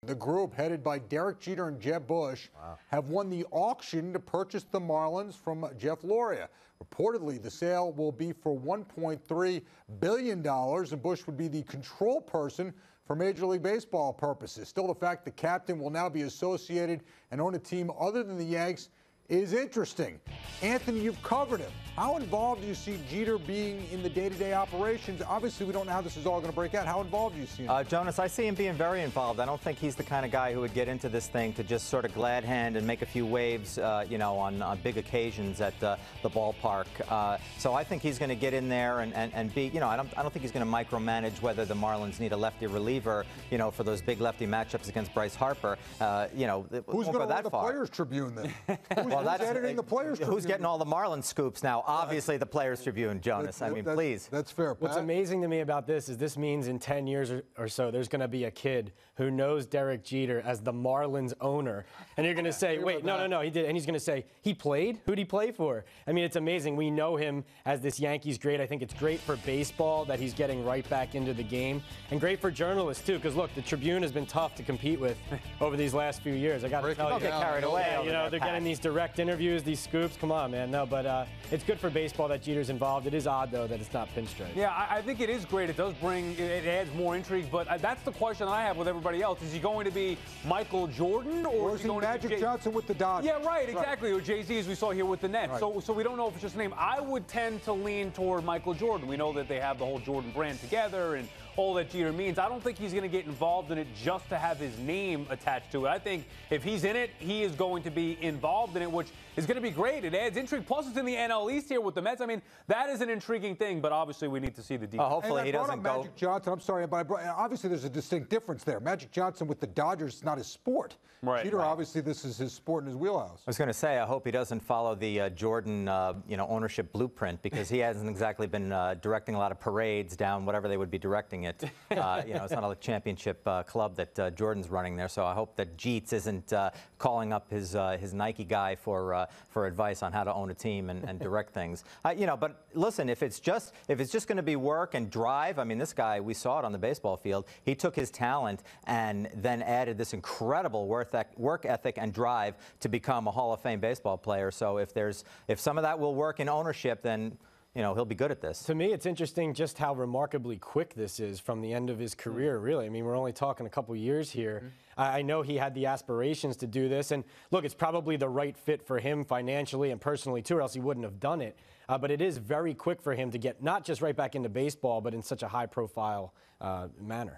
The group, headed by Derek Jeter and Jeb Bush, have won the auction to purchase the Marlins from Jeff Loria. Reportedly, the sale will be for $1.3 billion, and Bush would be the control person for Major League Baseball purposes. Still, the fact the captain will now be associated and own a team other than the Yanks is interesting. Anthony, you've covered him. How involved do you see Jeter being in the day-to-day operations? Obviously, we don't know how this is all going to break out. How involved do you see him? Jonas, I see him being very involved. I don't think he's the kind of guy who would get into this thing to just sort of glad hand and make a few waves, on big occasions at the ballpark. So I think he's going to get in there and be, I don't think he's going to micromanage whether the Marlins need a lefty reliever, for those big lefty matchups against Bryce Harper. Who's going to run the Players Tribune then? Who's editing the Players Tribune? Who's getting all the Marlins scoops now? Obviously, the Players Tribune, Jonas. Please. That's fair, Pat. What's amazing to me about this is this means in 10 years or so, there's going to be a kid who knows Derek Jeter as the Marlins owner. And you're going to say, wait, no, he did. And he's going to say, he played? Who'd he play for? I mean, it's amazing. We know him as this Yankees great. I think it's great for baseball that he's getting right back into the game. And great for journalists, too, because, look, the Tribune has been tough to compete with over these last few years. I got to tell you. Don't get carried away. They're getting these direct interviews, these scoops. Come on, man. No, but it's good for baseball that Jeter's involved. It is odd, though, that it's not pinstripe. Yeah, I think it is great. It adds more intrigue. But that's the question I have with everybody else. Is he going to be Michael Jordan, or is he going Magic to be Johnson with the Dodgers? Yeah, right, exactly. Or Jay-Z, as we saw here with the Nets. Right. So we don't know if it's just a name. I would tend to lean toward Michael Jordan. We know that they have the whole Jordan brand together and all that Jeter means. I don't think he's going to get involved in it just to have his name attached to it. I think if he's in it, he is going to be involved in it, which is going to be great. It adds intrigue. Plus, it's in the NL East here with the Mets. I mean, that is an intriguing thing, but obviously we need to see the details. Hopefully he doesn't go. Magic Johnson, I'm sorry, but obviously there's a distinct difference there. Magic Johnson with the Dodgers is not his sport. Right. Jeter, obviously, this is his sport and his wheelhouse. I was going to say, I hope he doesn't follow the Jordan, ownership blueprint, because he hasn't exactly been directing a lot of parades down whatever they would be directing it. It's not a championship club that Jordan's running there, so I hope that Jeets isn't calling up his Nike guy for advice on how to own a team and direct things. But listen, if it's just going to be work and drive, I mean, this guy, we saw it on the baseball field. He took his talent and then added this incredible work ethic and drive to become a Hall of Fame baseball player. So if some of that will work in ownership, then he'll be good at this. To me, it's interesting just how remarkably quick this is from the end of his career, really. I mean, we're only talking a couple years here. I know he had the aspirations to do this. And look, it's probably the right fit for him financially and personally, too, or else he wouldn't have done it. But it is very quick for him to get not just right back into baseball, but in such a high-profile manner.